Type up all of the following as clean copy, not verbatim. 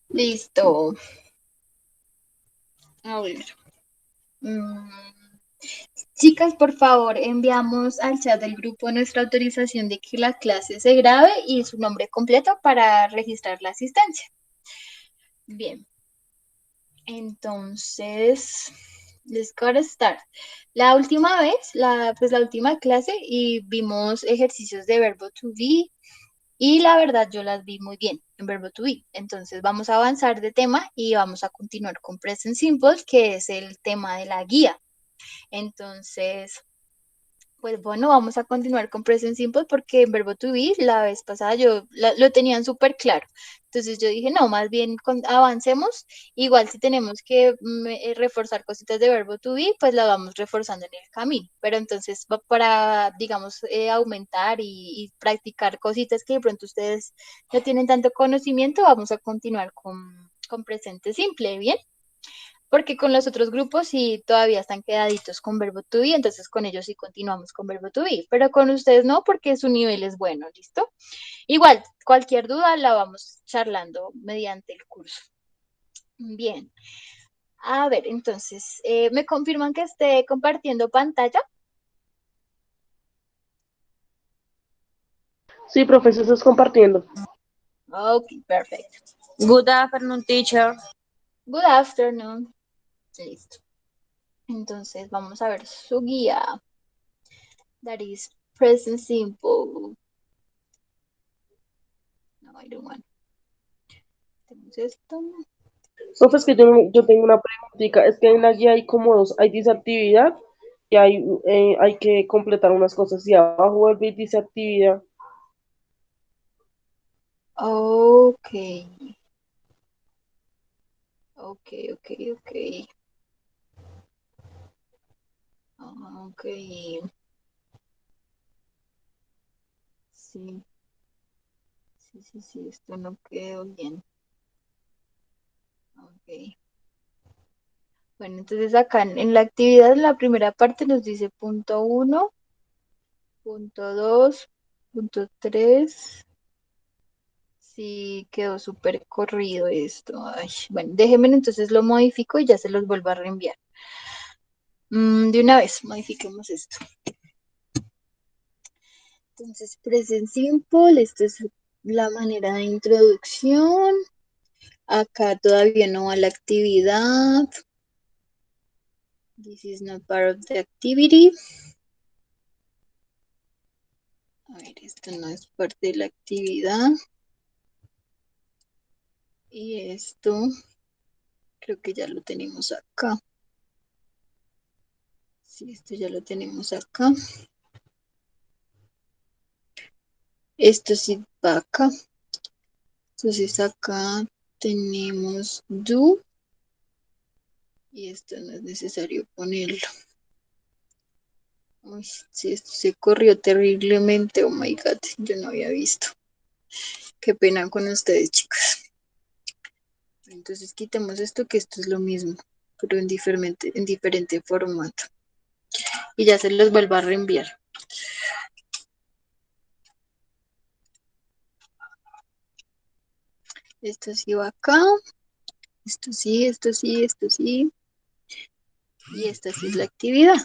Listo. A ver. Mm, Chicas, por favor, enviamos al chat del grupo nuestra autorización de que la clase se grabe y su nombre completo para registrar la asistencia. Bien, entonces, let's get start. La última vez, la última clase, y vimos ejercicios de verbo to be, y la verdad yo las vi muy bien en verbo to be. Entonces vamos a avanzar de tema y vamos a continuar con present simple, que es el tema de la guía. Entonces, pues bueno, vamos a continuar con present simple porque en verbo to be la vez pasada lo tenían súper claro. Entonces yo dije, no, más bien avancemos. Igual si tenemos que reforzar cositas de verbo to be, pues la vamos reforzando en el camino. Pero entonces para, digamos, aumentar y practicar cositas que de pronto ustedes no tienen tanto conocimiento, vamos a continuar con presente simple, ¿bien? Porque con los otros grupos sí todavía están quedaditos con verbo to be, entonces con ellos sí continuamos con verbo to be, pero con ustedes no, porque su nivel es bueno, ¿listo? Igual, cualquier duda la vamos charlando mediante el curso. Bien, a ver, entonces, ¿me confirman que esté compartiendo pantalla? Sí, profesor, estás compartiendo. Ok, perfecto. Good afternoon, teacher. Good afternoon. Listo. Entonces, vamos a ver su guía. That is present simple. No, I don't want. Tenemos esto. Profe, es que yo tengo una preguntita. Es que en la guía hay como dos. Hay dice actividad y hay que completar unas cosas. Y abajo vuelve y dice actividad. Ok, ok, ok, ok. Ok, sí, sí, esto no quedó bien. Ok. Bueno, entonces acá en la actividad, en la primera parte nos dice punto uno, punto 2, punto 3. Sí, quedó súper corrido esto. Ay, bueno, déjenme entonces lo modifico y ya se los vuelvo a reenviar. De una vez, modifiquemos esto. Entonces, present simple, esta es la manera de introducción. Acá todavía no va la actividad. This is not part of the activity. A ver, esto no es parte de la actividad. Y esto creo que ya lo tenemos acá. Sí, esto ya lo tenemos acá. Esto sí va acá. Entonces acá tenemos do. Y esto no es necesario ponerlo. Uy, sí, esto se corrió terriblemente. Oh my God, yo no había visto. Qué pena con ustedes, chicas. Entonces quitemos esto, que esto es lo mismo, pero en diferente formato. Y ya se los vuelvo a reenviar. Esto sí va acá. Esto sí, esto sí, esto sí. Y esta sí es la actividad.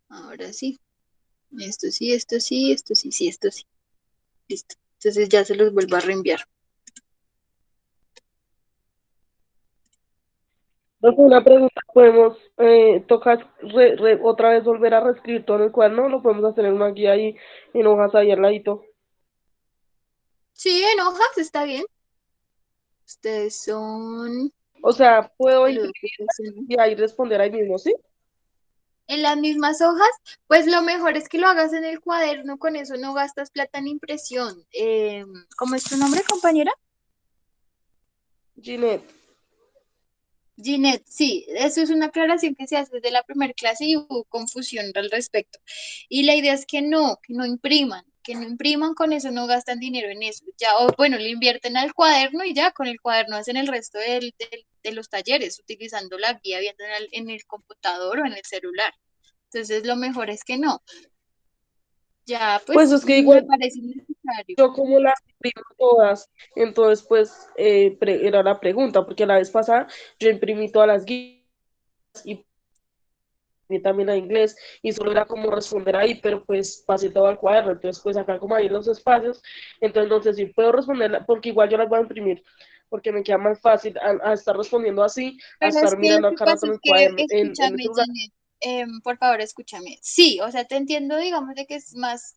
Ahora sí. Esto sí, esto sí, esto sí, sí, esto sí. Listo. Entonces ya se los vuelvo a reenviar. Profe, una pregunta. ¿Podemos tocar otra vez volver a reescribir todo en el cuaderno? ¿Lo podemos hacer en una guía y en hojas ahí al ladito? Sí, en hojas está bien. Ustedes son O sea, puedo saludos. imprimir y ahí responder ahí mismo, ¿sí? En las mismas hojas, pues lo mejor es que lo hagas en el cuaderno, con eso no gastas plata en impresión. ¿Cómo es tu nombre, compañera? Ginette. Ginette, sí, eso es una aclaración que se hace desde la primera clase y hubo confusión al respecto. Y la idea es que no impriman, con eso no gastan dinero en eso. Ya, o bueno, le invierten al cuaderno y ya con el cuaderno hacen el resto de los talleres, utilizando la guía viendo en el computador o en el celular. Entonces, lo mejor es que no. Ya, Pues pues es que me igual, parece necesario. necesario. yo como las imprimo todas, entonces pues era la pregunta, porque la vez pasada yo imprimí todas las guías y también la de inglés y solo era como responder ahí, pero pues pasé todo al cuaderno, entonces pues acá como hay los espacios, entonces no sé si puedo responderla, porque igual yo las voy a imprimir, porque me queda más fácil a estar respondiendo así, a Pero es estar que lo mirando que acá rato pasa en es el que, cuaderno, en el escúchame, celular. Janet, por favor, escúchame. Sí, o sea, te entiendo, digamos, de que es más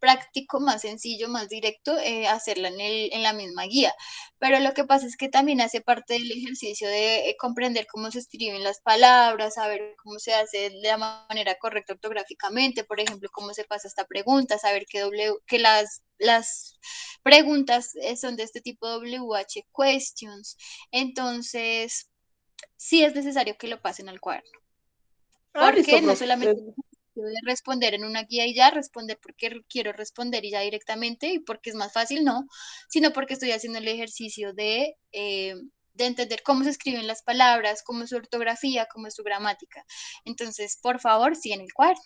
práctico, más sencillo, más directo hacerla en la misma guía. Pero lo que pasa es que también hace parte del ejercicio de comprender cómo se escriben las palabras, saber cómo se hace de la manera correcta ortográficamente, por ejemplo, cómo se pasa esta pregunta, saber que las preguntas son de este tipo WH questions. Entonces, sí es necesario que lo pasen al cuaderno, Ah, listo, porque no profe. solamente Entonces, de responder en una guía y ya, responder porque quiero responder y ya directamente y porque es más fácil, no, sino porque estoy haciendo el ejercicio de entender cómo se escriben las palabras, cómo es su ortografía, cómo es su gramática. Entonces, por favor, sí en el cuaderno.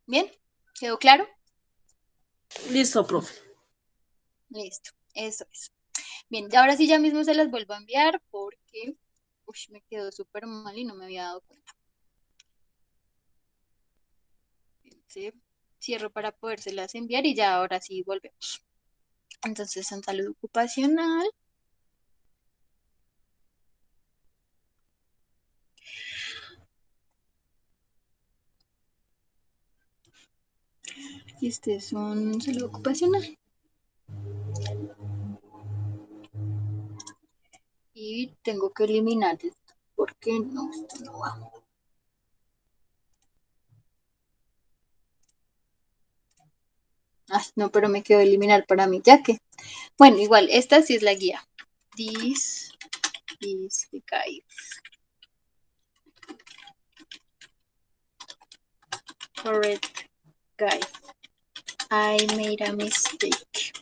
¿Bien? ¿Quedó claro? listo, profe. Listo, eso es. Bien, y ahora sí ya mismo se las vuelvo a enviar porque me quedó súper mal y no me había dado cuenta. ¿Sí? Cierro para podérselas enviar y ya ahora sí volvemos. Entonces, en salud ocupacional. Y este es un salud ocupacional. Y tengo que eliminar esto porque no, esto no va. Ay, no, pero me quedó eliminar para mí, ya que. Bueno, igual, esta sí es la guía. This is the guide. Correct guide. I made a mistake.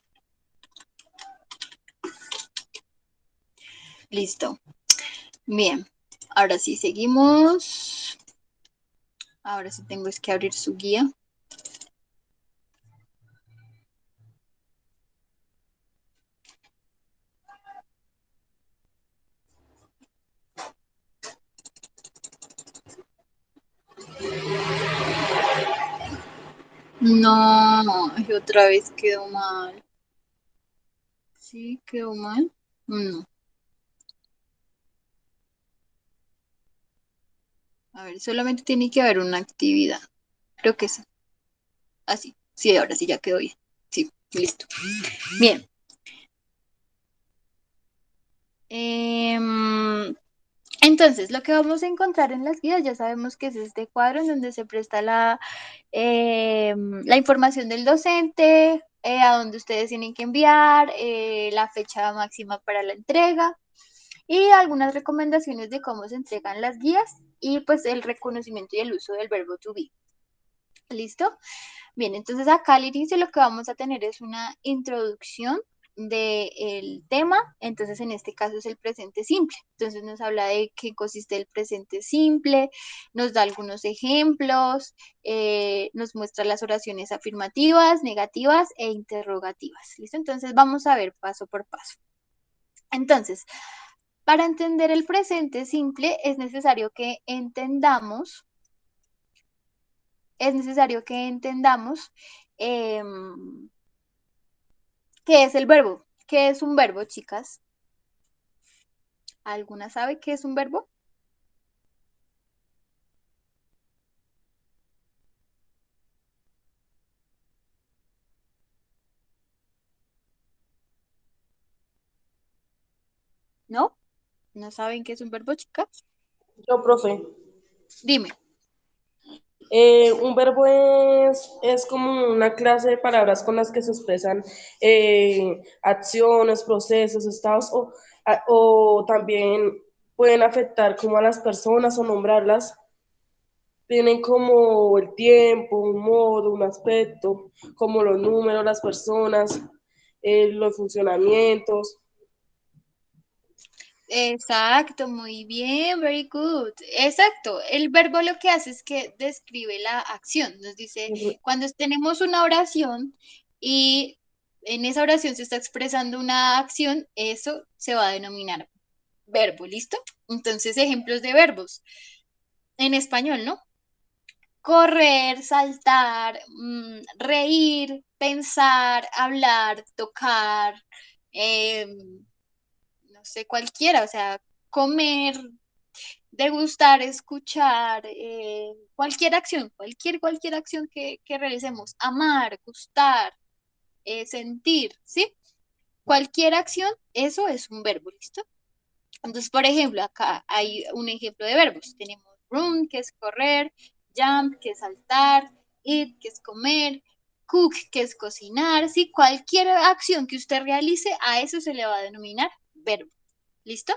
Listo. Bien. Ahora sí seguimos. Ahora sí tengo es que abrir su guía. No, y otra vez quedó mal. Sí, quedó mal. No. A ver, solamente tiene que haber una actividad. Creo que sí. Así. Sí, ahora sí ya quedó bien. Sí, listo. Bien. Entonces, lo que vamos a encontrar en las guías, ya sabemos que es este cuadro en donde se presta la información del docente, a donde ustedes tienen que enviar, la fecha máxima para la entrega y algunas recomendaciones de cómo se entregan las guías y pues el reconocimiento y el uso del verbo to be. ¿Listo? Bien, entonces acá al inicio lo que vamos a tener es una introducción del tema, entonces en este caso es el presente simple. Entonces nos habla de qué consiste el presente simple, nos da algunos ejemplos, nos muestra las oraciones afirmativas, negativas e interrogativas. ¿Listo? Entonces vamos a ver paso por paso. Entonces, para entender el presente simple es necesario que entendamos eh, qué es el verbo. ¿Qué es un verbo, chicas? ¿Alguna sabe qué es un verbo? ¿No? ¿No saben qué es un verbo, chicas? Yo, profe. Dime. Un verbo es como una clase de palabras con las que se expresan acciones, procesos, estados o también pueden afectar como a las personas o nombrarlas. Tienen como el tiempo, un modo, un aspecto, como los números, las personas, los funcionamientos. Exacto, muy bien, very good. Exacto, el verbo lo que hace es que describe la acción. Nos dice, cuando tenemos una oración y en esa oración se está expresando una acción, eso se va a denominar verbo, ¿listo? Entonces, ejemplos de verbos en español, ¿no? Correr, saltar, reír, pensar, hablar, tocar, no sé, cualquiera, o sea, comer, degustar, escuchar, cualquier acción que realicemos, amar, gustar, sentir, ¿sí? Cualquier acción, eso es un verbo, ¿listo? Entonces, por ejemplo, acá hay un ejemplo de verbos. Tenemos run, que es correr, jump, que es saltar, eat, que es comer, cook, que es cocinar, ¿sí? Cualquier acción que usted realice, a eso se le va a denominar verbo. ¿Listo?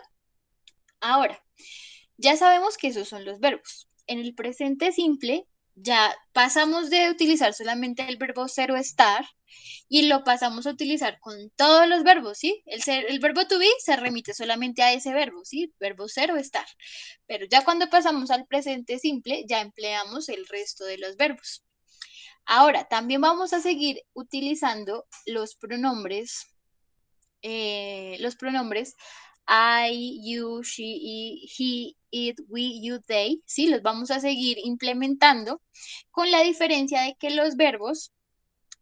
Ahora, ya sabemos que esos son los verbos. En el presente simple, ya pasamos de utilizar solamente el verbo ser o estar y lo pasamos a utilizar con todos los verbos, ¿sí? El verbo to be se remite solamente a ese verbo, ¿sí? Verbo ser o estar. Pero ya cuando pasamos al presente simple, ya empleamos el resto de los verbos. Ahora, también vamos a seguir utilizando los pronombres I, you, she, he, it, we, you, they, ¿sí? Los vamos a seguir implementando con la diferencia de que los verbos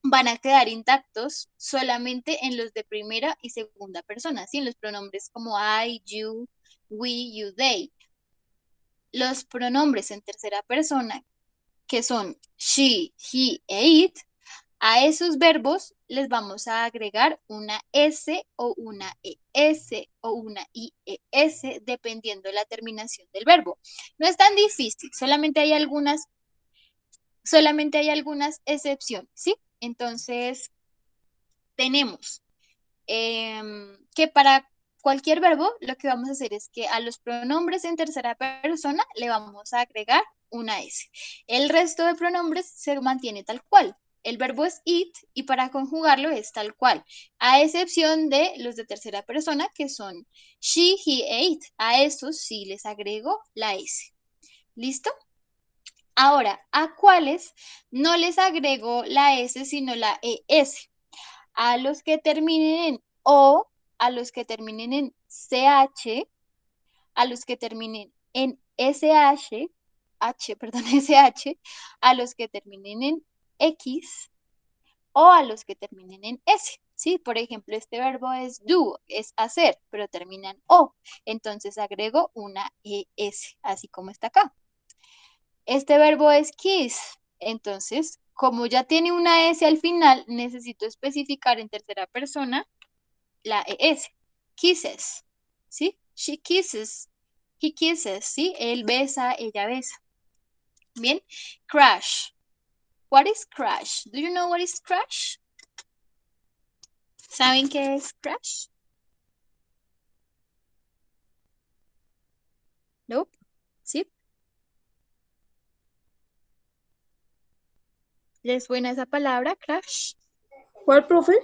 van a quedar intactos solamente en los de primera y segunda persona, ¿sí? En los pronombres como I, you, we, you, they. Los pronombres en tercera persona, que son she, he e it, a esos verbos les vamos a agregar una S o una ES o una IES, dependiendo de la terminación del verbo. No es tan difícil, solamente hay algunas excepciones, ¿sí? Entonces, tenemos que para cualquier verbo, lo que vamos a hacer es que a los pronombres en tercera persona le vamos a agregar una S. El resto de pronombres se mantiene tal cual. El verbo es it y para conjugarlo es tal cual, a excepción de los de tercera persona que son she, he e it. A esos sí les agrego la S. ¿Listo? Ahora, ¿a cuáles no les agrego la S sino la ES? A los que terminen en O, a los que terminen en CH, a los que terminen en perdón, SH, a los que terminen en X o a los que terminen en S. ¿Sí? Por ejemplo, este verbo es do, es hacer, pero termina en O. Entonces agrego una ES, así como está acá. Este verbo es kiss. Entonces, como ya tiene una S al final, necesito especificar en tercera persona la ES. Kisses, ¿sí? She kisses, he kisses, ¿sí? Él besa, ella besa. Bien. Crash. What is crash? Do you know what is crash? ¿Saben qué es crash? Nope. ¿Sí? ¿Les suena esa palabra, crash? ¿Cuál, profe?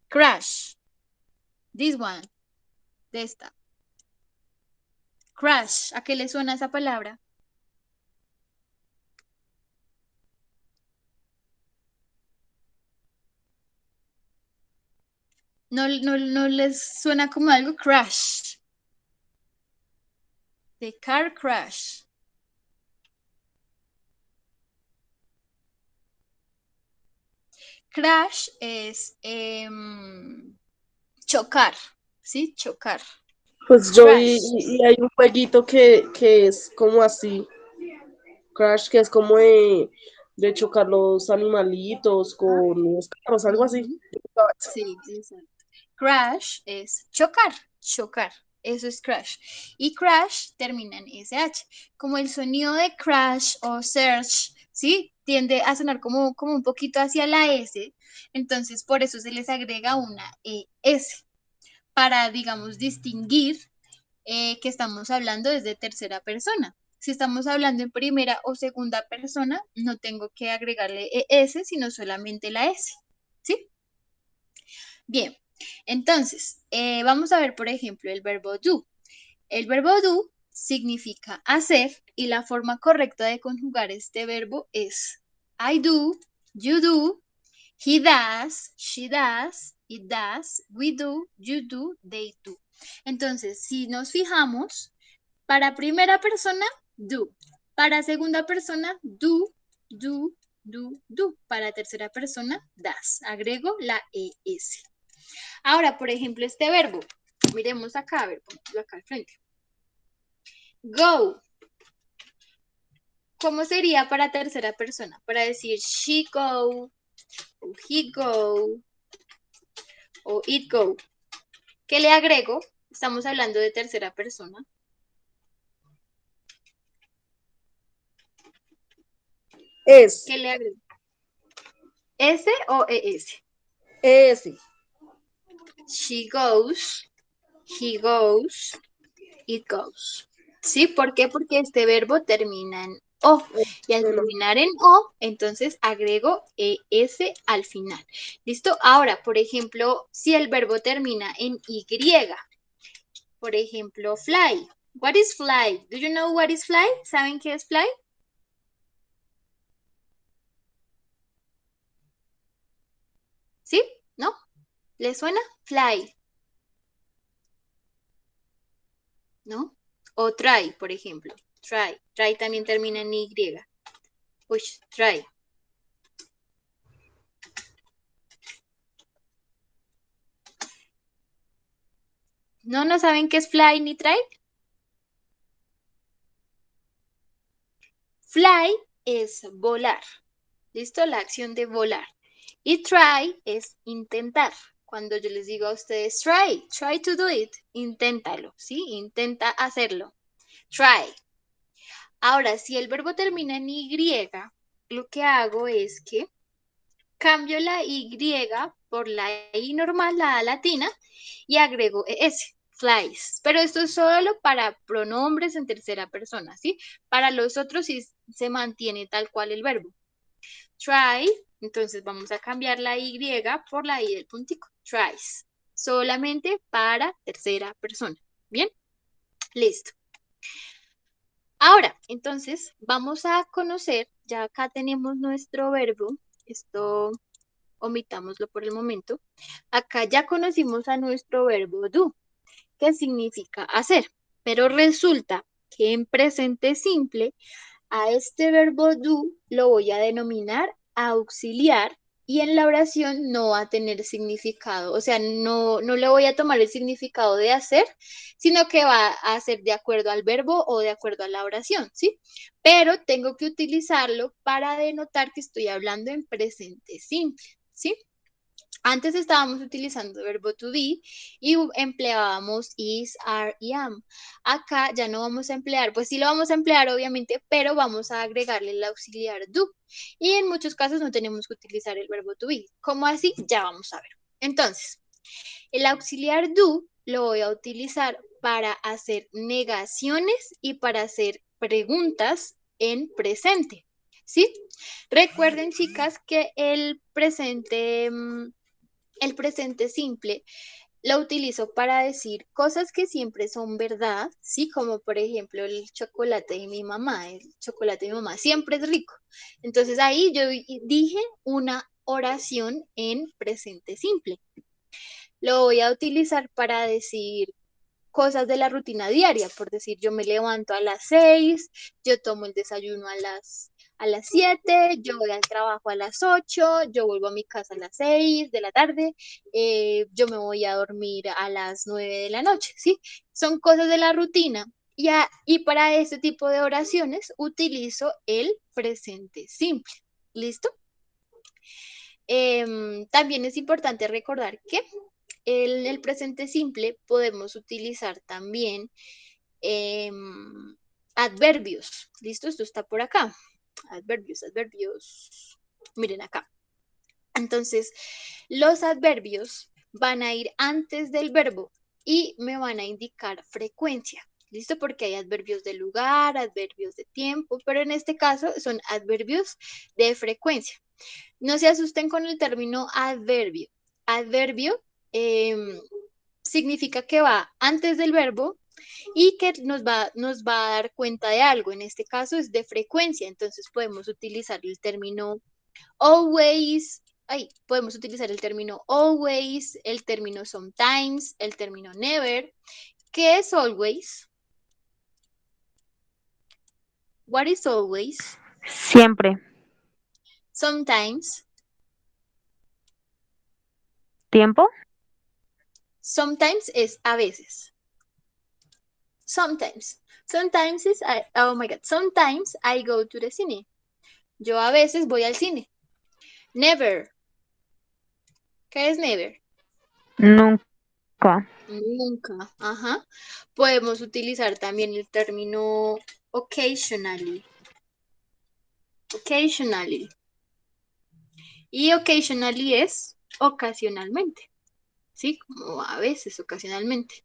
Crash. This one. De esta. Crash. ¿A qué le suena esa palabra? No les suena como algo crash. The car crash. Crash es chocar, ¿sí? Chocar. Pues yo Crash. y hay un jueguito que es como así, Crash, que es como de chocar los animalitos con los carros, algo así. Ujú. Sí, exacto. Crash es chocar, chocar. Eso es crash. Y crash termina en SH. Como el sonido de crash o search, ¿sí? Tiende a sonar como un poquito hacia la S. Entonces, por eso se les agrega una ES. Para, digamos, distinguir que estamos hablando desde tercera persona. Si estamos hablando en primera o segunda persona, no tengo que agregarle ES, sino solamente la S. ¿Sí? Bien, entonces, vamos a ver, por ejemplo, el verbo do. El verbo do significa hacer y la forma correcta de conjugar este verbo es I do, you do, He does, she does, it does, we do, you do, they do. Entonces, si nos fijamos, para primera persona, do. Para segunda persona, do, do, do. Para tercera persona, das. Agrego la ES. Ahora, por ejemplo, este verbo. Miremos acá, a ver, pongámoslo acá al frente. Go. ¿Cómo sería para tercera persona? Para decir she go, o he go, o it go. ¿Qué le agrego? Estamos hablando de tercera persona. Es. ¿Qué le agrego? ¿S o ES? Es. She goes, he goes, it goes. ¿Sí? ¿Por qué? Porque este verbo termina en O. Y al Bueno, terminar en O, entonces agrego ES al final. ¿Listo? Ahora, por ejemplo, si el verbo termina en Y, por ejemplo, fly. What is fly? Do you know what is fly? ¿Saben qué es fly? ¿Sí? ¿No? ¿Les suena? Fly. ¿No? O try, por ejemplo. Try. Try también termina en Y. Uy, try. ¿No saben qué es fly ni try? Fly es volar. ¿Listo? La acción de volar. Y try es intentar. Cuando yo les digo a ustedes try to do it, inténtalo, ¿sí? Intenta hacerlo. Try. Ahora, si el verbo termina en Y, lo que hago es que cambio la Y por la I normal, la A latina, y agrego ES, flies. Pero esto es solo para pronombres en tercera persona, ¿sí? Para los otros sí se mantiene tal cual el verbo. Try, entonces vamos a cambiar la Y por la I del puntico. Tries. Solamente para tercera persona. ¿Bien? Listo. Ahora, entonces, vamos a conocer, ya acá tenemos nuestro verbo, esto omitámoslo por el momento. Acá ya conocimos a nuestro verbo do, que significa hacer, pero resulta que en presente simple a este verbo do lo voy a denominar auxiliar y en la oración no va a tener significado. O sea, no le voy a tomar el significado de hacer, sino que va a ser de acuerdo al verbo o de acuerdo a la oración, ¿sí? Pero tengo que utilizarlo para denotar que estoy hablando en presente simple, ¿sí? Antes estábamos utilizando el verbo to be y empleábamos is, are y am. Acá ya no vamos a emplear, pues sí lo vamos a emplear obviamente, pero vamos a agregarle el auxiliar do. Y en muchos casos no tenemos que utilizar el verbo to be. ¿Cómo así? Ya vamos a ver. Entonces, el auxiliar do lo voy a utilizar para hacer negaciones y para hacer preguntas en presente. ¿Sí? Recuerden, chicas, que el presente simple lo utilizo para decir cosas que siempre son verdad, ¿sí? Como por ejemplo el chocolate de mi mamá, el chocolate de mi mamá siempre es rico. Entonces ahí yo dije una oración en presente simple. Lo voy a utilizar para decir cosas de la rutina diaria, por decir, yo me levanto a las 6, yo tomo el desayuno a las 7, yo voy al trabajo a las 8, yo vuelvo a mi casa a las 6 de la tarde, yo me voy a dormir a las 9 de la noche, ¿sí? Son cosas de la rutina. Y para este tipo de oraciones utilizo el presente simple. ¿Listo? También es importante recordar que en el presente simple podemos utilizar también adverbios. ¿Listo? Esto está por acá. Adverbios. Miren acá. Entonces, los adverbios van a ir antes del verbo y me van a indicar frecuencia. ¿Listo? Porque hay adverbios de lugar, adverbios de tiempo, pero en este caso son adverbios de frecuencia. No se asusten con el término adverbio. Adverbio significa que va antes del verbo y que nos va a dar cuenta de algo. En este caso es de frecuencia, entonces podemos utilizar el término always, podemos utilizar el término always, el término sometimes, el término never. ¿Qué es always? What is always? Siempre. Sometimes. ¿Tiempo? Sometimes es a veces. Sometimes. Sometimes is, oh my God, sometimes I go to the cine. Yo a veces voy al cine. Never. ¿Qué es never? Nunca. Nunca. Ajá. Podemos utilizar también el término occasionally. Occasionally. Y occasionally es ocasionalmente. ¿Sí? Como a veces, ocasionalmente.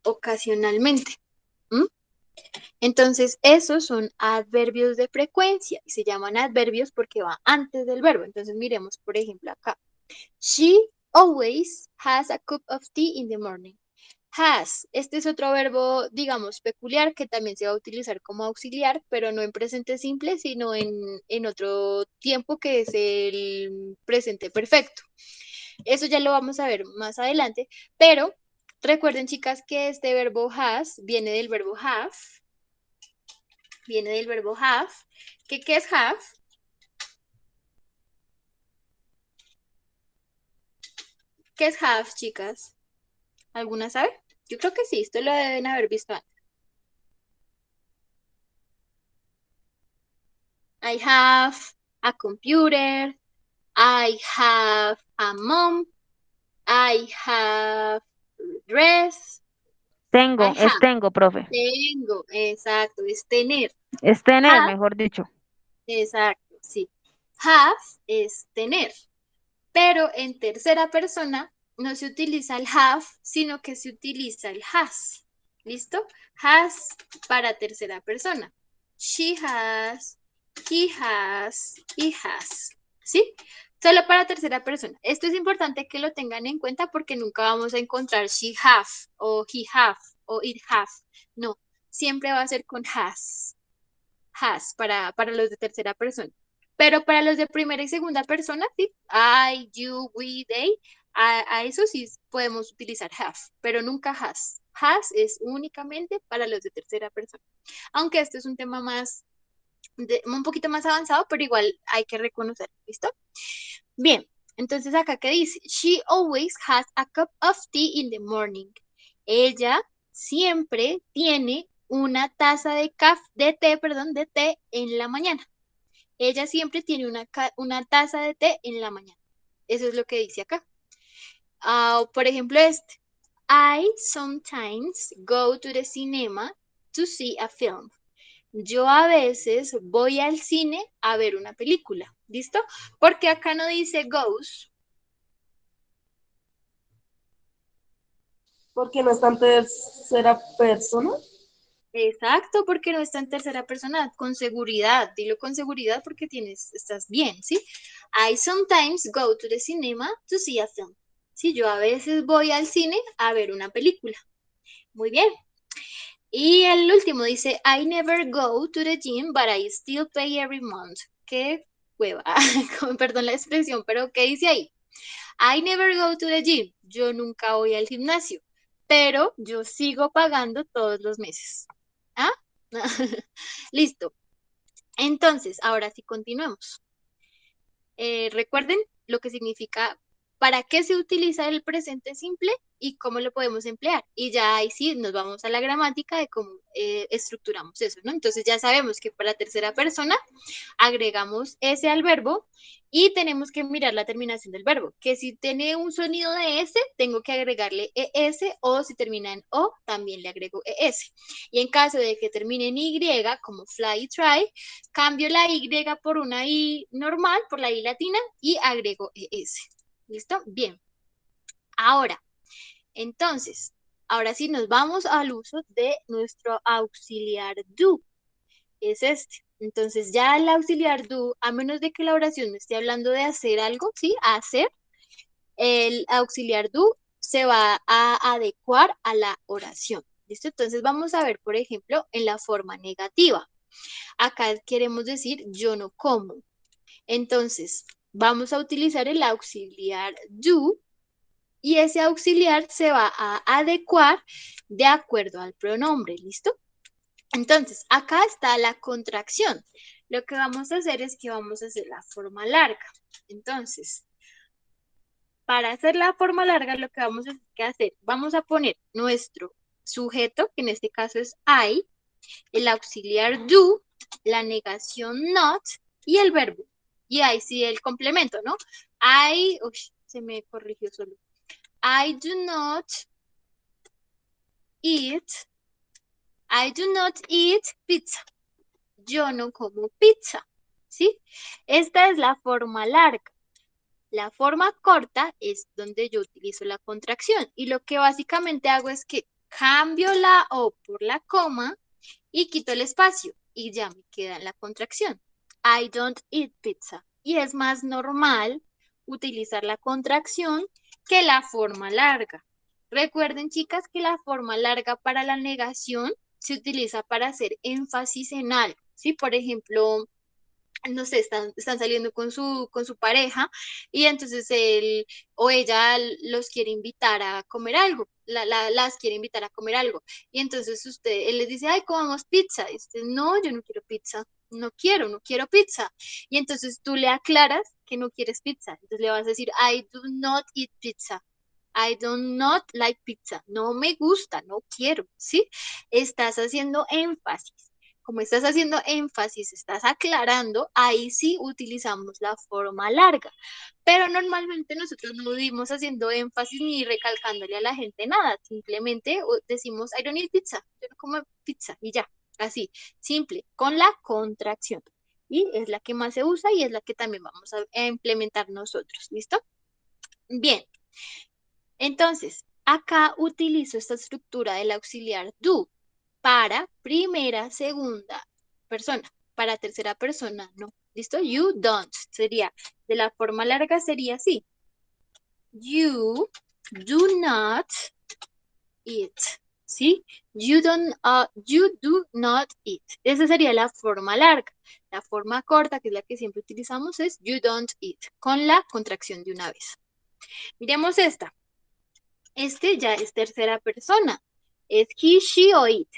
Ocasionalmente. ¿Mm? Entonces, esos son adverbios de frecuencia y se llaman adverbios porque va antes del verbo. Entonces, miremos, por ejemplo, acá. She always has a cup of tea in the morning. Has, este es otro verbo, digamos, peculiar que también se va a utilizar como auxiliar, pero no en presente simple, sino en otro tiempo que es el presente perfecto. Eso ya lo vamos a ver más adelante, pero recuerden, chicas, que este verbo has viene del verbo have. Viene del verbo have. ¿Qué es have? ¿Qué es have, chicas? ¿Alguna sabe? Yo creo que sí, esto lo deben haber visto antes. I have a computer. I have a mom. I have dress. I Es have. tengo, profe. Tengo, exacto, es tener. Es tener, Have, mejor dicho. exacto, sí. Have es tener. Pero en tercera persona no se utiliza el have, sino que se utiliza el has. ¿Listo? Has para tercera persona. She has, he has, he has. ¿Sí? Solo para tercera persona. Esto es importante que lo tengan en cuenta porque nunca vamos a encontrar she have o he have o it have. No, siempre va a ser con has. Has para los de tercera persona. Pero para los de primera y segunda persona, sí, I, you, we, they, a eso sí podemos utilizar have, pero nunca has. Has es únicamente para los de tercera persona. Aunque este es un tema más, un poquito más avanzado, pero igual hay que reconocer, ¿listo? Bien, entonces acá que dice, she always has a cup of tea in the morning. Ella siempre tiene una taza de té en la mañana. Ella siempre tiene una taza de té en la mañana. Eso es lo que dice acá. Por ejemplo, este. I sometimes go to the cinema to see a film. Yo a veces voy al cine a ver una película. ¿Listo? Porque acá no dice goes. Porque no está en tercera persona. Exacto, porque no está en tercera persona, con seguridad. Dilo con seguridad porque estás bien, ¿sí? I sometimes go to the cinema to see a film. Sí, yo a veces voy al cine a ver una película. Muy bien. Y el último dice, I never go to the gym, but I still pay every month. Qué hueva, perdón la expresión, pero ¿qué dice ahí? I never go to the gym. Yo nunca voy al gimnasio, pero yo sigo pagando todos los meses. ¿Ah? Listo. Entonces, ahora sí continuemos. Recuerden lo que significa, para qué se utiliza el presente simple y cómo lo podemos emplear. Y ya ahí sí nos vamos a la gramática de cómo estructuramos eso, ¿no? Entonces ya sabemos que para la tercera persona agregamos ese al verbo y tenemos que mirar la terminación del verbo, que si tiene un sonido de S, tengo que agregarle ES o si termina en O, también le agrego ES. Y en caso de que termine en Y, como fly y try, cambio la Y por una I normal, por la I latina y agrego ES. ¿Listo? Bien. Ahora, entonces, ahora sí nos vamos al uso de nuestro auxiliar do. Es este. Entonces ya el auxiliar do, a menos de que la oración me esté hablando de hacer algo, ¿sí? Hacer, el auxiliar do se va a adecuar a la oración. ¿Listo? Entonces vamos a ver, por ejemplo, en la forma negativa. Acá queremos decir yo no como. Entonces, vamos a utilizar el auxiliar do y ese auxiliar se va a adecuar de acuerdo al pronombre, ¿listo? Entonces, acá está la contracción. Lo que vamos a hacer es que vamos a hacer la forma larga. Entonces, para hacer la forma larga, lo que vamos a hacer, vamos a poner nuestro sujeto, que en este caso es I, el auxiliar do, la negación not y el verbo. Y ahí sí el complemento, ¿no? Uy, se me corrigió solo. I do not eat, I do not eat pizza. Yo no como pizza, ¿sí? Esta es la forma larga. La forma corta es donde yo utilizo la contracción y lo que básicamente hago es que cambio la O por la coma y quito el espacio y ya me queda en la contracción. I don't eat pizza. Y es más normal utilizar la contracción que la forma larga. Recuerden, chicas, que la forma larga para la negación se utiliza para hacer énfasis en algo. ¿Sí? Por ejemplo, no sé, están saliendo con su pareja y entonces él o ella los quiere invitar a comer algo, las quiere invitar a comer algo. Y entonces él les dice, ay, comamos pizza. Y usted, no, yo no quiero pizza, no quiero pizza. Y entonces tú le aclaras que no quieres pizza. Entonces le vas a decir, I do not eat pizza. I do not like pizza. No me gusta, no quiero, ¿sí? Estás haciendo énfasis. Como estás haciendo énfasis, estás aclarando, ahí sí utilizamos la forma larga. Pero normalmente nosotros no vivimos haciendo énfasis ni recalcándole a la gente nada. Simplemente decimos, I don't eat pizza, yo no como pizza y ya. Así, simple, con la contracción. Y es la que más se usa y es la que también vamos a implementar nosotros. ¿Listo? Bien. Entonces, acá utilizo esta estructura del auxiliar do para primera, segunda persona. Para tercera persona, no. ¿Listo? You don't. Sería, de la forma larga sería así. You do not eat. ¿Sí? You do not eat. Esa sería la forma larga. La forma corta, que es la que siempre utilizamos, es you don't eat, con la contracción de una vez. Miremos esta. Este ya es tercera persona. Es he, she o it.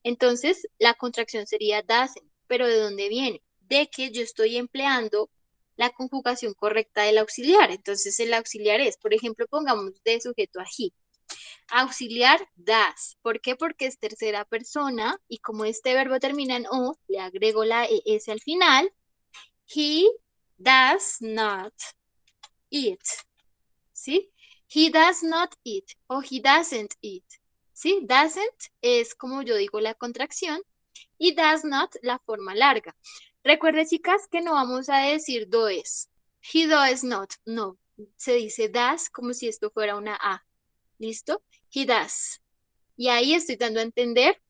Entonces, la contracción sería doesn't. ¿Pero de dónde viene? De que yo estoy empleando la conjugación correcta del auxiliar. Entonces, el auxiliar es, por ejemplo, pongamos de sujeto a he. Auxiliar does. ¿Por qué? Porque es tercera persona y como este verbo termina en o, le agrego la es al final. He does not eat. ¿Sí? He does not eat o he doesn't eat. ¿Sí? Doesn't es, como yo digo, la contracción y does not la forma larga. Recuerden, chicas, que no vamos a decir does. He does not. No. Se dice does como si esto fuera una A. ¿Listo? He does. Y ahí estoy dando a entender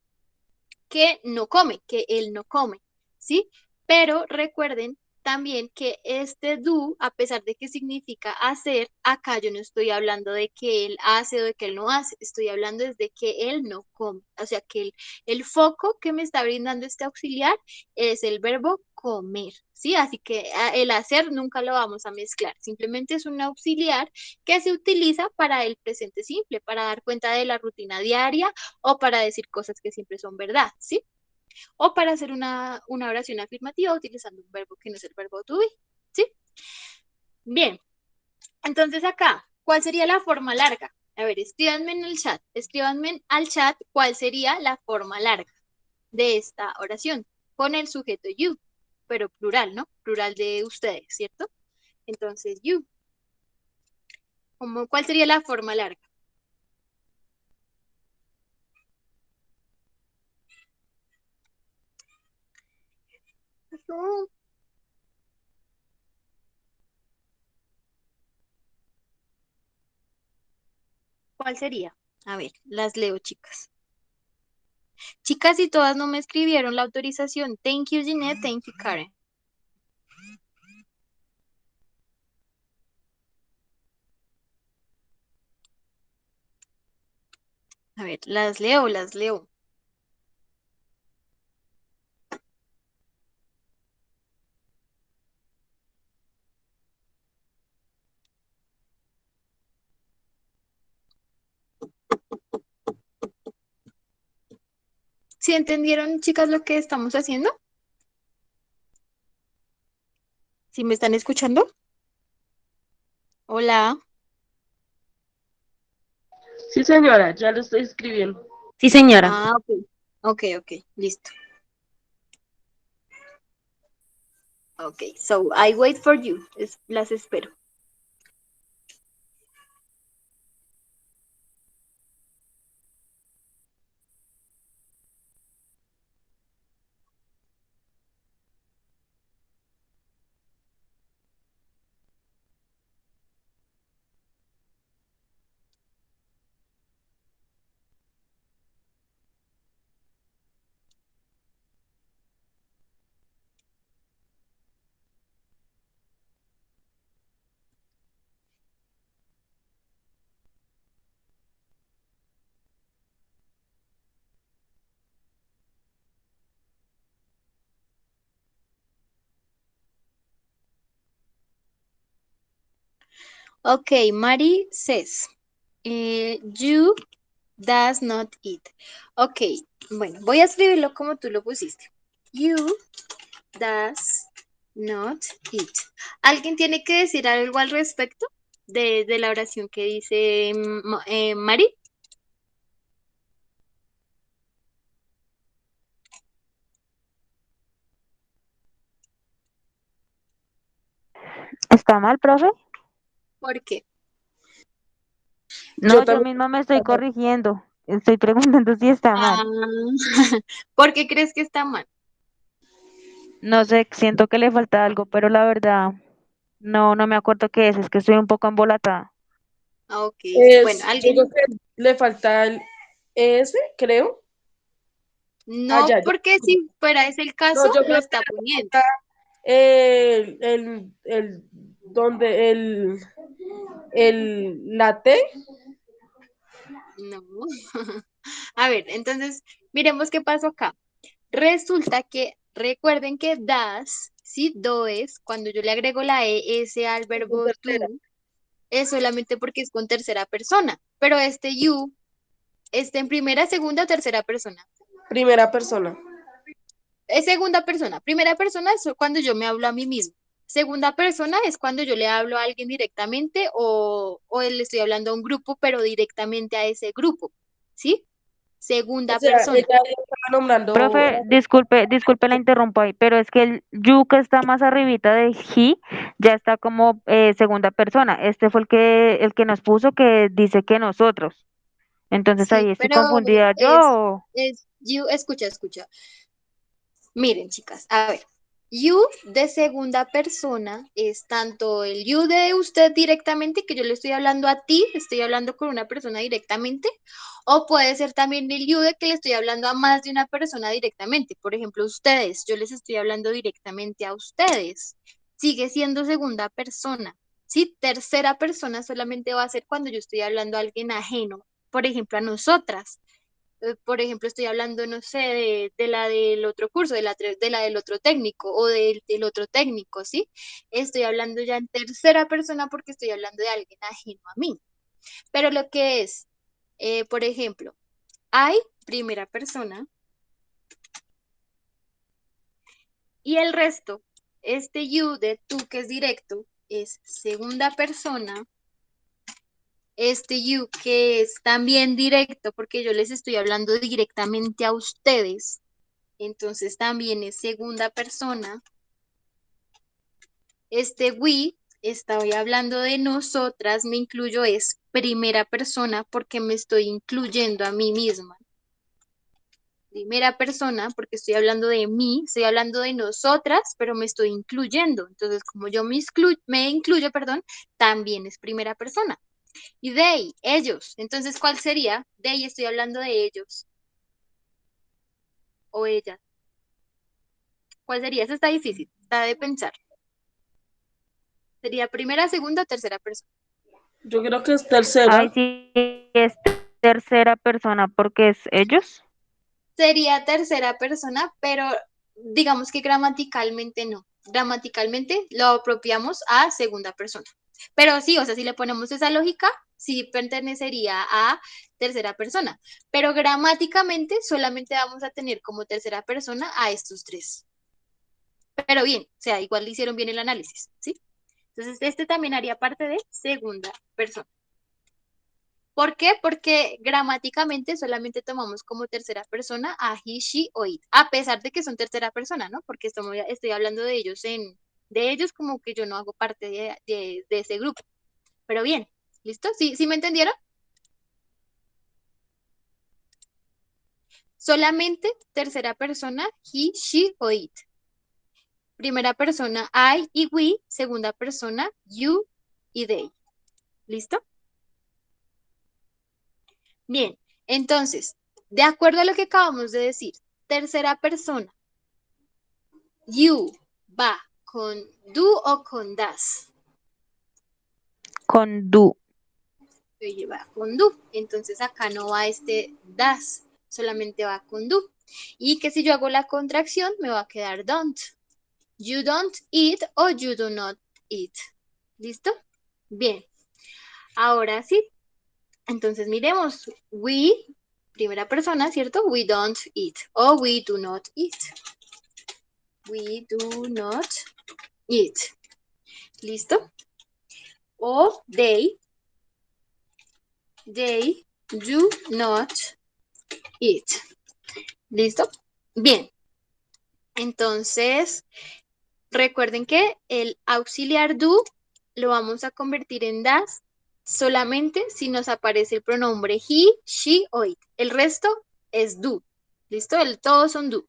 que no come, que él no come. ¿Sí? Pero recuerden también que este do, a pesar de que significa hacer, acá yo no estoy hablando de que él hace o de que él no hace, estoy hablando desde que él no come. O sea que el foco que me está brindando este auxiliar es el verbo comer, ¿sí? Así que el hacer nunca lo vamos a mezclar, simplemente es un auxiliar que se utiliza para el presente simple, para dar cuenta de la rutina diaria o para decir cosas que siempre son verdad, ¿sí? O para hacer una oración afirmativa utilizando un verbo que no es el verbo to be, ¿sí? Bien, entonces acá, ¿cuál sería la forma larga? A ver, escríbanme al chat cuál sería la forma larga de esta oración con el sujeto you, pero plural, ¿no? Plural de ustedes, ¿cierto? Entonces, you. ¿Cuál sería la forma larga? ¿Cuál sería? A ver, las leo, chicas. Chicas, y todas no me escribieron la autorización. Thank you, Jeanette. Thank you, Karen. A ver, las leo, las leo. ¿Sí entendieron, chicas, lo que estamos haciendo? ¿Sí me están escuchando? Hola. Sí, señora, ya lo estoy escribiendo. Sí, señora. Ah, ok. Ok, ok, listo. Ok, so I wait for you. Las espero. Ok, Mari says, you does not eat. Ok, bueno, voy a escribirlo como tú lo pusiste. You does not eat. ¿Alguien tiene que decir algo al respecto de la oración que dice Mari? ¿Está mal, profe? ¿Por qué? No, Yo yo también. misma me estoy corrigiendo. Estoy preguntando si está Ah, mal. ¿por qué crees que está mal? No sé, siento que le falta algo, pero la verdad, no me acuerdo qué es que estoy un poco embolatada. Ah, ok, bueno, Yo creo alguien, que le falta el S, creo. Ah, no, ya, ya. porque si fuera ese el caso, No, yo lo creo que está poniendo. falta donde la T. No. A ver, entonces, miremos qué pasó acá. Resulta que, recuerden que das, sí, does, cuando yo le agrego la ES al Con verbo tercera. to, es solamente porque es con tercera persona. Pero este you, está en primera, segunda o tercera persona. Primera persona. Es segunda persona. Primera persona es cuando yo me hablo a mí mismo. Segunda persona es cuando yo le hablo a alguien directamente o le estoy hablando a un grupo, pero directamente a ese grupo. ¿Sí? O Segunda sea, persona. ella estaba nombrando. Profe, disculpe, la interrumpo ahí, pero es que el you que está más arribita de he ya está como segunda persona. Este fue el que nos puso que dice que nosotros. Entonces ahí Sí, estoy pero confundida yo. es you, escucha, escucha. Miren, chicas, a ver, you de segunda persona es tanto el you de usted directamente, que yo le estoy hablando a ti, estoy hablando con una persona directamente, o puede ser también el you de que le estoy hablando a más de una persona directamente. Por ejemplo, ustedes, yo les estoy hablando directamente a ustedes. Sigue siendo segunda persona. Sí, tercera persona solamente va a ser cuando yo estoy hablando a alguien ajeno, por ejemplo, a nosotras. Por ejemplo, estoy hablando, no sé, de la del otro curso, de la del otro técnico o del otro técnico, ¿sí? Estoy hablando ya en tercera persona porque estoy hablando de alguien ajeno a mí. Pero lo que es, por ejemplo, hay primera persona y el resto, este you de tú que es directo, es segunda persona. Este you que es también directo porque yo les estoy hablando directamente a ustedes. Entonces también es segunda persona. Este we, estoy hablando de nosotras, me incluyo, es primera persona porque me estoy incluyendo a mí misma. Primera persona porque estoy hablando de mí, estoy hablando de nosotras, pero me estoy incluyendo. Entonces, como yo me incluyo, perdón, también es primera persona. Y they, ellos. Entonces, ¿cuál sería? They, estoy hablando de ellos o ellas. ¿Cuál sería? Eso está difícil, está de pensar. Sería primera, segunda o tercera persona. Yo creo que es tercera. Ay, sí, es Tercera persona porque es ellos. Sería tercera persona, pero digamos que gramaticalmente no. Gramaticalmente lo apropiamos a segunda persona. Pero sí, o sea, si le ponemos esa lógica, sí pertenecería a tercera persona. Pero gramáticamente solamente vamos a tener como tercera persona a estos tres. Pero bien, o sea, igual le hicieron bien el análisis, ¿sí? Entonces, este también haría parte de segunda persona. ¿Por qué? Porque gramáticamente solamente tomamos como tercera persona a he, she o it, a pesar de que son tercera persona, ¿no? Porque estoy hablando de ellos de ellos como que yo no hago parte de ese grupo. Pero bien, ¿listo? ¿Sí me entendieron? Solamente tercera persona he, she o it. Primera persona I y we, segunda persona you y they. ¿Listo? Bien, entonces, de acuerdo a lo que acabamos de decir, tercera persona, you va con do o con das. Con do. Va con do. Entonces acá no va este das, solamente va con do. Y que si yo hago la contracción, me va a quedar don't. You don't eat o you do not eat. ¿Listo? Bien. Ahora sí. Entonces miremos. We, primera persona, ¿cierto? We don't eat o we do not eat. We do not eat. ¿Listo? O they do not eat. ¿Listo? Bien. Entonces, recuerden que el auxiliar do lo vamos a convertir en das solamente si nos aparece el pronombre he, she o it. El resto es do. ¿Listo? Todos son do.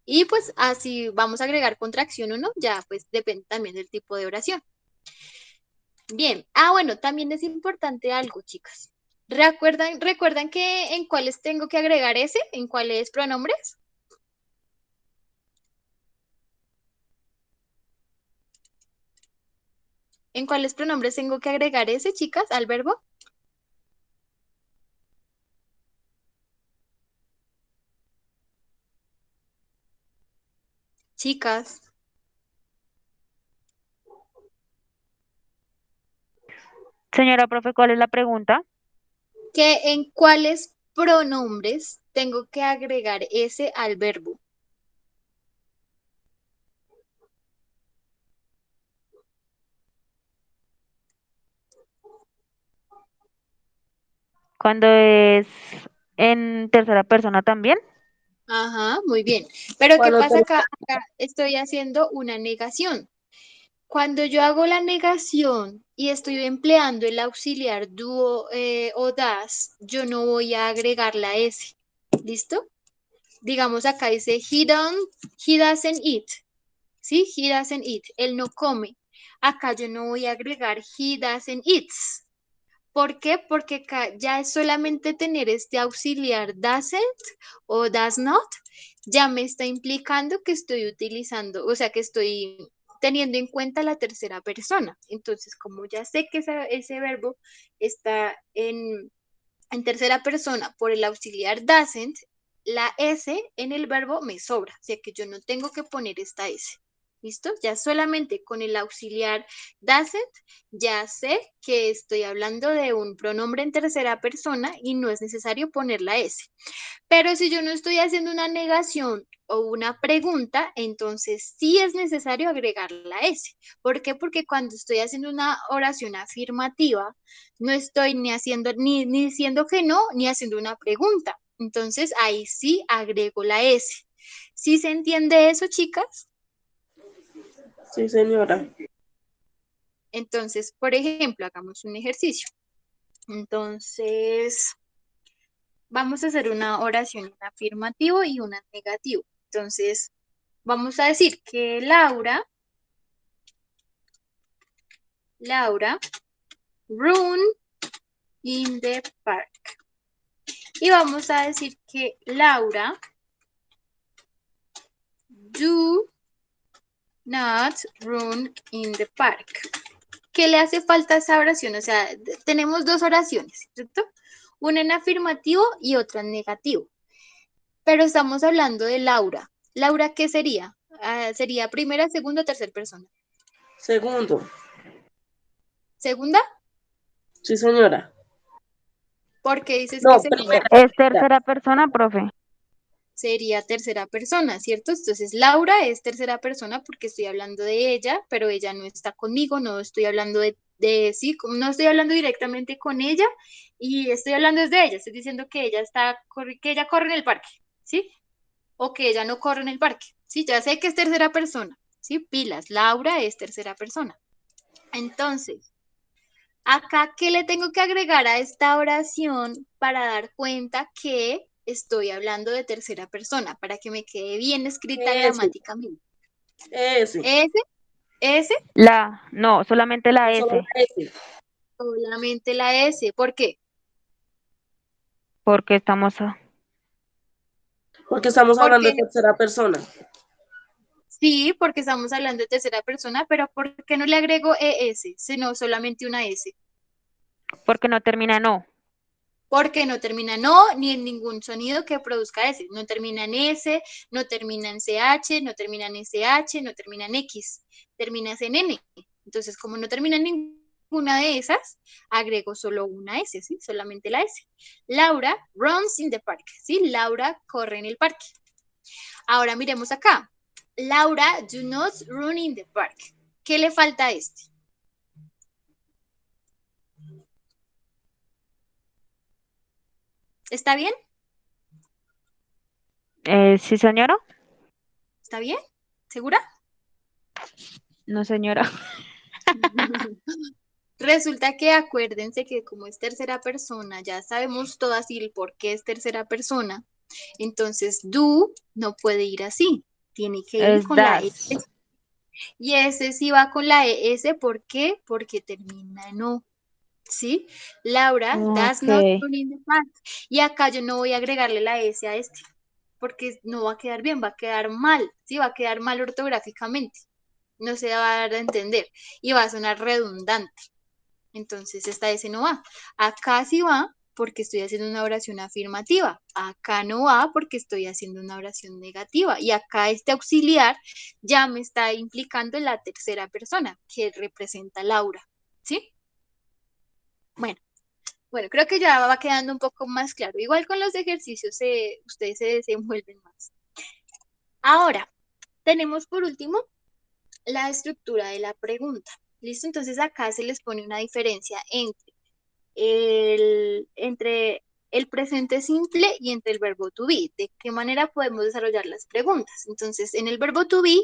Y pues así vamos a agregar contracción o no, ya pues depende también del tipo de oración. Bien. Bueno, también es importante algo, chicas. ¿Recuerdan que en cuáles tengo que agregar ese? ¿En cuáles pronombres? ¿En cuáles pronombres tengo que agregar ese, chicas, al verbo? Chicas, Señora profe, ¿cuál es la pregunta? ¿que en cuáles pronombres tengo que agregar ese al verbo? Cuando es en tercera persona también. Ajá, muy bien. Pero ¿qué Cuando pasa tenemos acá? Acá estoy haciendo una negación. Cuando yo hago la negación y estoy empleando el auxiliar do o das, yo no voy a agregar la S. ¿Listo? Digamos acá dice he doesn't eat. ¿Sí? He doesn't eat. Él no come. Acá yo no voy a agregar he doesn't eats. ¿Por qué? Porque acá ya es solamente tener este auxiliar doesn't o does not, ya me está implicando que estoy utilizando, o sea, que estoy teniendo en cuenta la tercera persona. Entonces, como ya sé que ese verbo está en tercera persona por el auxiliar doesn't, la S en el verbo me sobra, o sea que yo no tengo que poner esta S. ¿Listo? Ya solamente con el auxiliar doesn't, ya sé que estoy hablando de un pronombre en tercera persona y no es necesario poner la S. Pero si yo no estoy haciendo una negación o una pregunta, entonces sí es necesario agregar la S. ¿Por qué? Porque cuando estoy haciendo una oración afirmativa, no estoy ni diciendo que no, ni haciendo una pregunta. Entonces ahí sí agrego la S. ¿Sí se entiende eso, chicas? Sí, señora. Entonces, por ejemplo, hagamos un ejercicio. Entonces, vamos a hacer una oración en afirmativo y una en negativo. Entonces, vamos a decir que Laura run in the park. Y vamos a decir que Laura do not run in the park. ¿Qué le hace falta a esa oración? O sea, tenemos dos oraciones, ¿cierto? Una en afirmativo y otra en negativo. Pero estamos hablando de Laura. ¿Laura qué sería? ¿Sería primera, segunda o tercera persona? Segundo. ¿Segunda? Sí, señora. ¿Por qué dices que No, segunda? primera. Es tercera persona, profe. Sería tercera persona, ¿cierto? Entonces Laura es tercera persona porque estoy hablando de ella, pero ella no está conmigo, no estoy hablando sí, no estoy hablando directamente con ella y estoy hablando desde ella, estoy diciendo que que ella corre en el parque, ¿sí? O que ella no corre en el parque, ¿sí? Ya sé que es tercera persona, ¿sí? Pilas, Laura es tercera persona. Entonces, acá, ¿qué le tengo que agregar a esta oración para dar cuenta que estoy hablando de tercera persona, para que me quede bien escrita S. gramáticamente? S. S, S, No, solamente la Solo S, la S. solamente la S. ¿Por qué? porque estamos, Porque estamos hablando Porque de tercera persona. sí, porque estamos hablando de tercera persona, pero ¿por qué no le agrego ES, sino solamente una S? porque no termina en O. Porque no termina en O ni en ningún sonido que produzca S. No termina en S, no termina en CH, no termina en SH, no termina en X, termina en N. Entonces, como no termina en ninguna de esas, agrego solo una S, ¿sí? Solamente la S. Laura runs in the park, ¿sí? Laura corre en el parque. Ahora miremos acá. Laura do not run in the park. ¿Qué le falta a este? ¿Está bien? ¿Sí, señora? ¿Está bien? ¿Segura? No, señora. Resulta que acuérdense que como es tercera persona, ya sabemos todas y el por qué es tercera persona. Entonces, do no puede ir así. Tiene que ir Es con la ES. das. Y ese sí va con la ES. ¿Por qué? Porque termina en O. ¿Sí? Laura does Ok. not run in the park. Y acá yo no voy a agregarle la S a este. Porque no va a quedar bien, va a quedar mal. ¿Sí? Va a quedar mal ortográficamente. No se va a dar a entender. Y va a sonar redundante. Entonces esta S no va. Acá sí va porque estoy haciendo una oración afirmativa. Acá no va porque estoy haciendo una oración negativa. Y acá este auxiliar ya me está implicando en la tercera persona que representa a Laura. ¿Sí? Bueno, bueno, creo que ya va quedando un poco más claro. Igual con los ejercicios ustedes se desenvuelven más. Ahora, tenemos por último la estructura de la pregunta. ¿Listo? Entonces acá se les pone una diferencia entre el presente simple y entre el verbo to be. ¿De qué manera podemos desarrollar las preguntas? Entonces, en el verbo to be,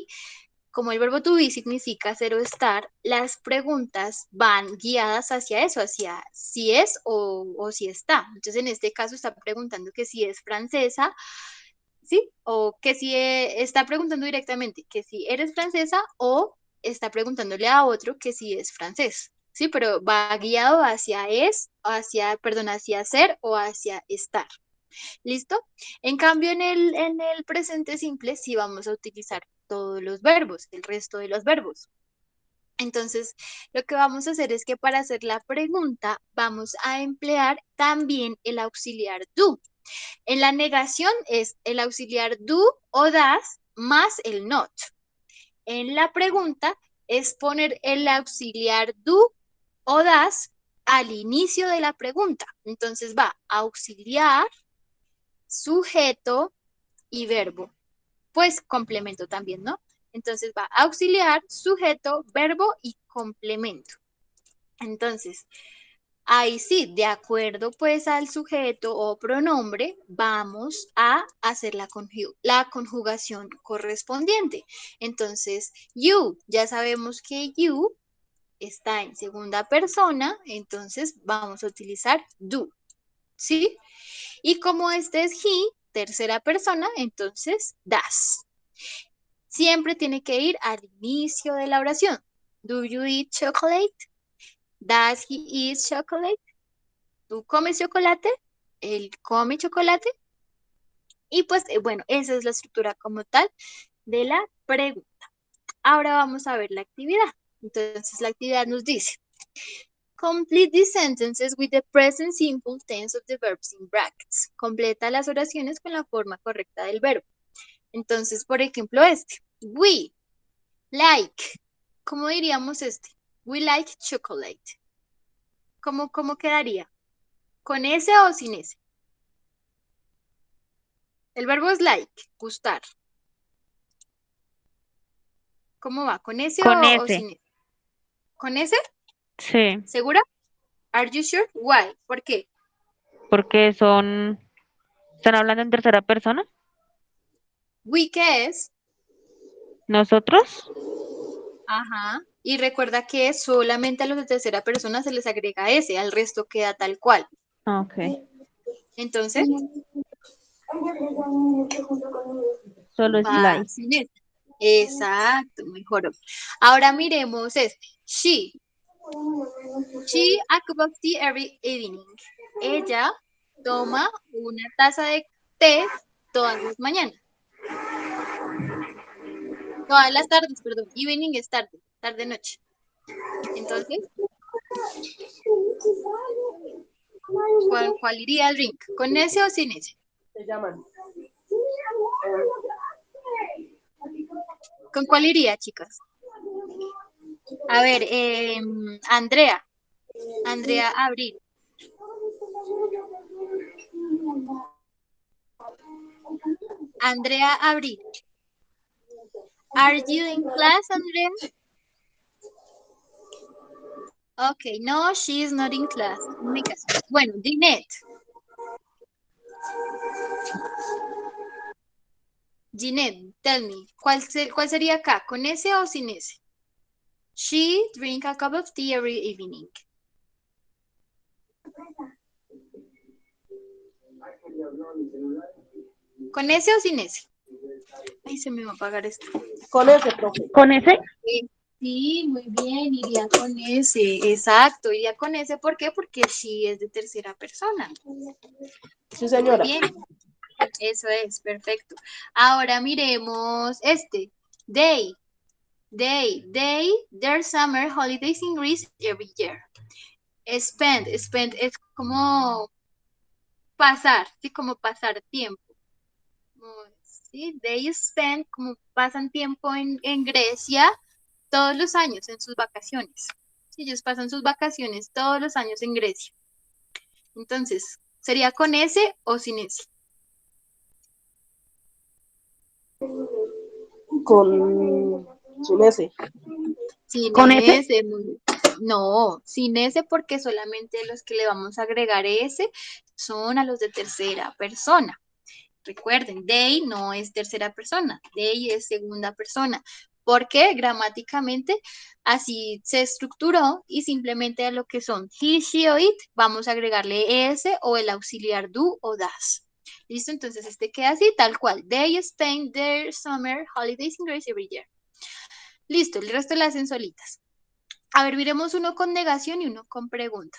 como el verbo to be significa ser o estar, las preguntas van guiadas hacia eso, hacia si es o si está. Entonces, en este caso está preguntando que si es francesa, ¿sí? O que si está preguntando directamente que si eres francesa o está preguntándole a otro que si es francés. Sí, pero va guiado hacia ser o hacia estar. ¿Listo? En cambio, en el presente simple sí vamos a utilizar todos los verbos, el resto de los verbos. Entonces, lo que vamos a hacer es que para hacer la pregunta vamos a emplear también el auxiliar do. En la negación es el auxiliar do o das más el not. En la pregunta es poner el auxiliar do o das al inicio de la pregunta. Entonces va auxiliar, sujeto y verbo. Pues complemento también, ¿no? Entonces va auxiliar, sujeto, verbo y complemento. Entonces, ahí sí, de acuerdo pues al sujeto o pronombre, vamos a hacer la conjugación correspondiente. Entonces, you, ya sabemos que you está en segunda persona, entonces vamos a utilizar do, ¿sí? Y como este es he, tercera persona, entonces das. Siempre tiene que ir al inicio de la oración. Do you eat chocolate? Does he eat chocolate? ¿Tú comes chocolate? Él come chocolate. Y pues, bueno, esa es la estructura como tal de la pregunta. Ahora vamos a ver la actividad. Entonces, la actividad nos dice, Complete these sentences with the present simple tense of the verbs in brackets. Completa las oraciones con la forma correcta del verbo. Entonces, por ejemplo, we like. ¿Cómo diríamos este? We like chocolate. ¿Cómo quedaría? ¿Con ese o sin ese? El verbo es like, gustar. ¿Cómo va? ¿Con ese Con o ese. sin ese? ¿Con ese? Sí, ¿Segura? Are you sure? Why? ¿Por qué? porque están hablando en tercera persona. We, ¿qué es? ¿Nosotros? Ajá. Y recuerda que solamente a los de tercera persona se les agrega ese, al resto queda tal cual. Ok. Entonces, Solo es va like. sin ese. Exacto, mejoró. Ahora miremos She. She a cup of tea every evening. Ella toma una taza de té todas las mañanas. Todas las tardes, perdón. Evening es tarde, tarde-noche. Entonces, ¿cuál iría el drink? ¿Con ese o sin ese? Se llaman. ¿Con cuál iría, chicas? A ver, Andrea. Andrea Abril. Andrea Abril. Are you in class, Andrea? Okay, no, she is not in class. No me caso. Bueno, Jeanette. Jeanette, tell me, ¿cuál sería acá? ¿Con ese o sin ese? She drink a cup of tea every evening. ¿Con ese o sin ese? Ay, se me va a apagar esto. Con ese, profe. ¿Con ese? Sí, muy bien, iría con ese, exacto, iría con ese, ¿por qué? Porque sí es de tercera persona. Sí, Muy señora. bien, eso es, perfecto. Ahora miremos they, their summer holidays in Greece every year. Spend es como pasar, sí, como pasar tiempo. Sí, they spend, como pasan tiempo en Grecia todos los años en sus vacaciones. Sí, ellos pasan sus vacaciones todos los años en Grecia. Entonces, ¿sería con ese o sin ese? Sin ese. Sin ¿Con ese? ese. No, sin ese porque solamente los que le vamos a agregar ese son a los de tercera persona. Recuerden, they no es tercera persona, they es segunda persona, porque gramáticamente así se estructuró y simplemente a lo que son he, she o it vamos a agregarle ese o el auxiliar do o das. ¿Listo? Entonces este queda así, tal cual. They spend their summer holidays in Greece every year. Listo, el resto lo hacen solitas. A ver, miremos uno con negación y uno con pregunta.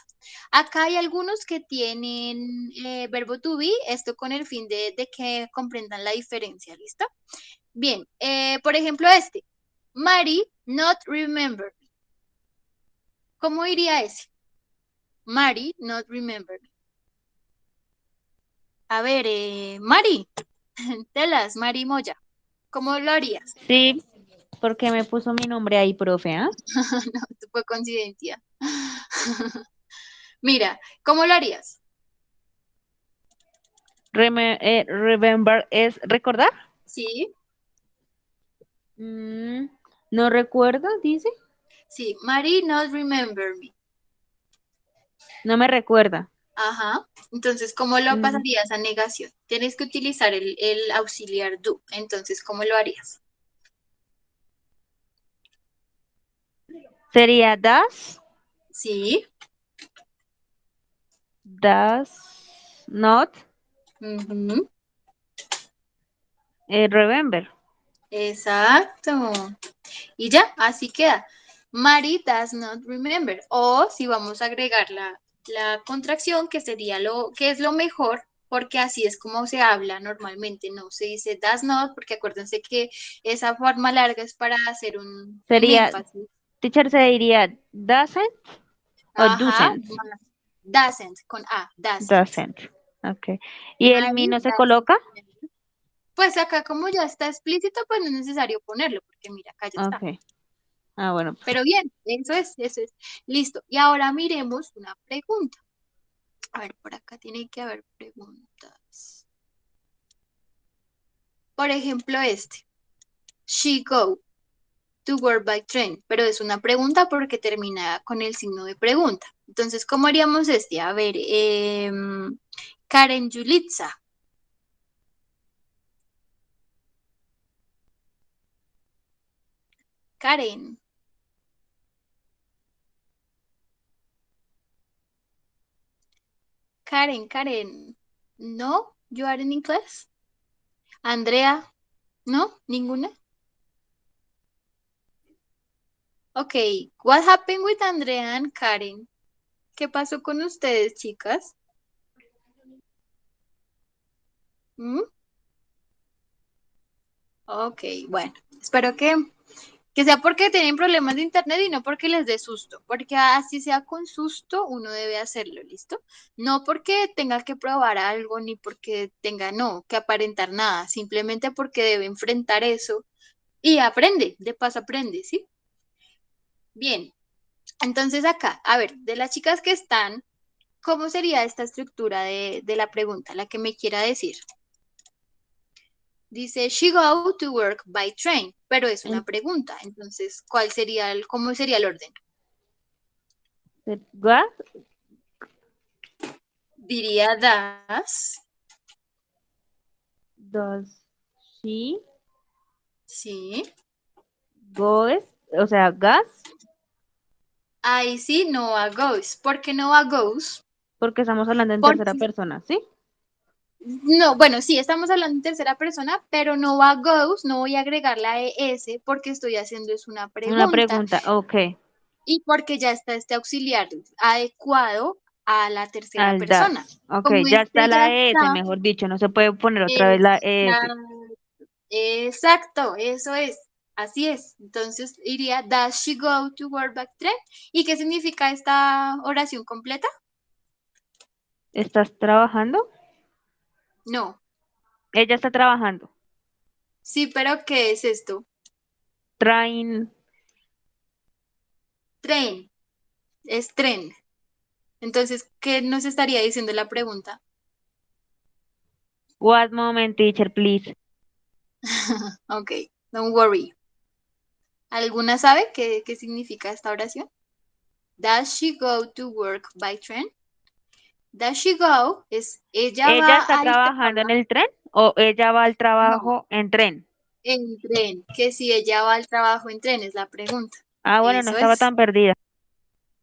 Acá hay algunos que tienen verbo to be, esto con el fin de que comprendan la diferencia, ¿listo? Bien, por ejemplo Mary not remember me. ¿Cómo iría ese? Mary not remember me. A ver, Mari, telas, Mari Moya, ¿cómo lo harías? Sí, porque me puso mi nombre ahí, profe, ¿ah? No, esto fue coincidencia. Mira, ¿cómo lo harías? Remember es recordar. Sí, No recuerdo, dice. sí, Mary not remember me. No me recuerda. Ajá. Entonces, ¿cómo lo Mm, pasarías a negación? Tienes que utilizar el auxiliar do. Entonces, ¿cómo lo harías? Sería Sí. does not Ujú. remember. Exacto. Y ya, así queda. Mary does not remember. O si vamos a agregar la contracción, que sería que es lo mejor, porque así es como se habla normalmente. No se dice does not, porque acuérdense que esa forma larga es para hacer un Sería, énfasis. teacher se diría doesn't. O Ajá, doesn't. doesn't, con A, doesn't. Doesn't. Ok. ¿Y el me Mary no se doesn't coloca? remember. Pues acá como ya está explícito, pues no es necesario ponerlo, porque mira, acá ya está. Ok. Ah, bueno, pues. Pero bien, eso es, eso es. Listo. Y ahora miremos una pregunta. A ver, por acá tiene que haber preguntas. Por ejemplo, este. She go to work by train. Pero es una pregunta porque termina con el signo de pregunta. Entonces, ¿cómo haríamos este? A ver, Karen Yulitza. Karen. Karen. No, you are in class. Andrea, no, ninguna. Ok, what happened with Andrea and Karen? ¿Qué pasó con ustedes, chicas? ¿Mm? Ok, bueno, espero que sea porque tienen problemas de internet y no porque les dé susto, porque así sea con susto, uno debe hacerlo, ¿listo? No porque tenga que probar algo ni porque tenga, no, que aparentar nada, simplemente porque debe enfrentar eso y aprende, de paso aprende, ¿sí? Bien, entonces acá, a ver, de las chicas que están, ¿cómo sería esta estructura de la pregunta, la que me quiera decir? Dice, she go to work by train, pero es una En- pregunta. Entonces, ¿cómo sería el orden? ¿What? Diría Does she sí. goes? O sea, gas, Ahí sí, no a goes. ¿Por qué no a goes? porque estamos hablando en tercera Porque, persona, ¿sí? no, bueno, sí, estamos hablando en tercera persona, pero no a goes, no voy a agregar la ES porque estoy haciendo es una Una pregunta pregunta, ok. y porque ya está este auxiliar adecuado a la tercera Al das. persona. Ok, Como ya este está ya la ES, está, mejor dicho, no se puede poner otra vez la ES. está exacto, eso es. Así es. Entonces iría, does she go to work by train? ¿Y qué significa esta oración completa? ¿Estás trabajando? No. Ella está trabajando. Sí, pero ¿qué es esto? Train, Tren. Es tren. Entonces, ¿qué nos estaría diciendo la pregunta? what moment, teacher, please. Ok, don't worry. ¿Alguna sabe qué significa esta oración? Does she go to work by train? Does she go es ella ¿Ella va está al trabajando en trabajo. el tren o ella va al No, trabajo en tren? en tren. Que si ella va al trabajo en tren es la pregunta. Ah, bueno, no Eso estaba es. tan perdida.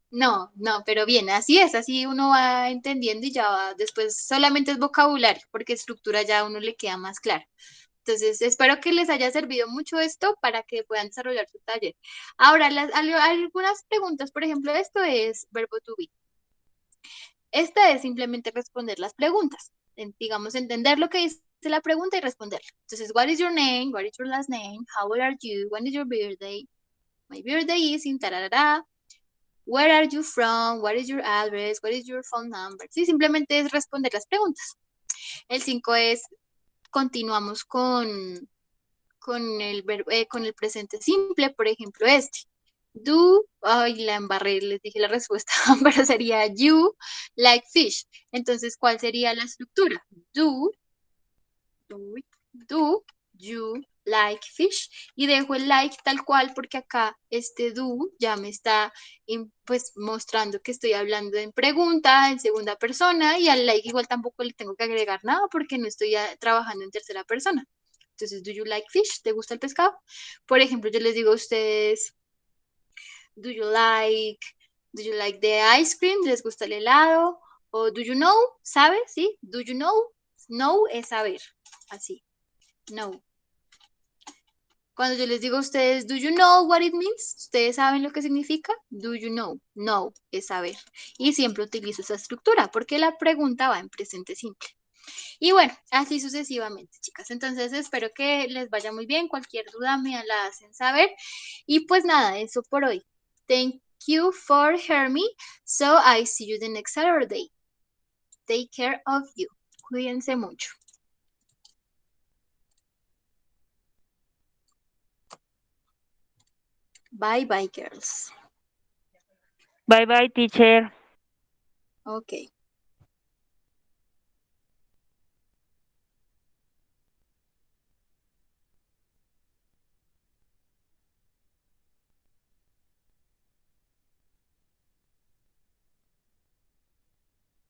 No, no, pero bien, así es, así uno va entendiendo y ya va, después solamente es vocabulario, porque estructura ya a uno le queda más claro. Entonces, espero que les haya servido mucho esto para que puedan desarrollar su taller. Ahora, algunas preguntas, por ejemplo, esto es verbo to be. Esta es simplemente responder las preguntas, digamos, entender lo que dice la pregunta y responderla. Entonces, what is your name? What is your last name? How old are you? When is your birthday? My birthday is in tararara. Where are you from? What is your address? What is your phone number? Sí, simplemente es responder las preguntas. El 5 es, continuamos con el presente simple, por ejemplo, este. Do, ay, la embarré, les dije la respuesta, pero sería you like fish. Entonces, ¿cuál sería la estructura? Do, do, do you like fish? Y dejo el like tal cual porque acá este do ya me está pues mostrando que estoy hablando en pregunta, en segunda persona y al like igual tampoco le tengo que agregar nada porque no estoy trabajando en tercera persona. Entonces, do you like fish? ¿Te gusta el pescado? Por ejemplo, yo les digo a ustedes, do you like, do you like the ice cream? ¿Les gusta el helado? O do you know? ¿Sabe? ¿Sí? Do you know? Know es saber. Así. No. Cuando yo les digo a ustedes, do you know what it means? ¿Ustedes saben lo que significa? Do you know? No es saber. Y siempre utilizo esa estructura porque la pregunta va en presente simple. Y bueno, así sucesivamente, chicas. Entonces espero que les vaya muy bien. Cualquier duda me la hacen saber. Y pues nada, eso por hoy. Q for hear me. So I see you the next Saturday. Take care of you. Cuídense mucho. Bye bye, girls. Bye bye, teacher. Okay.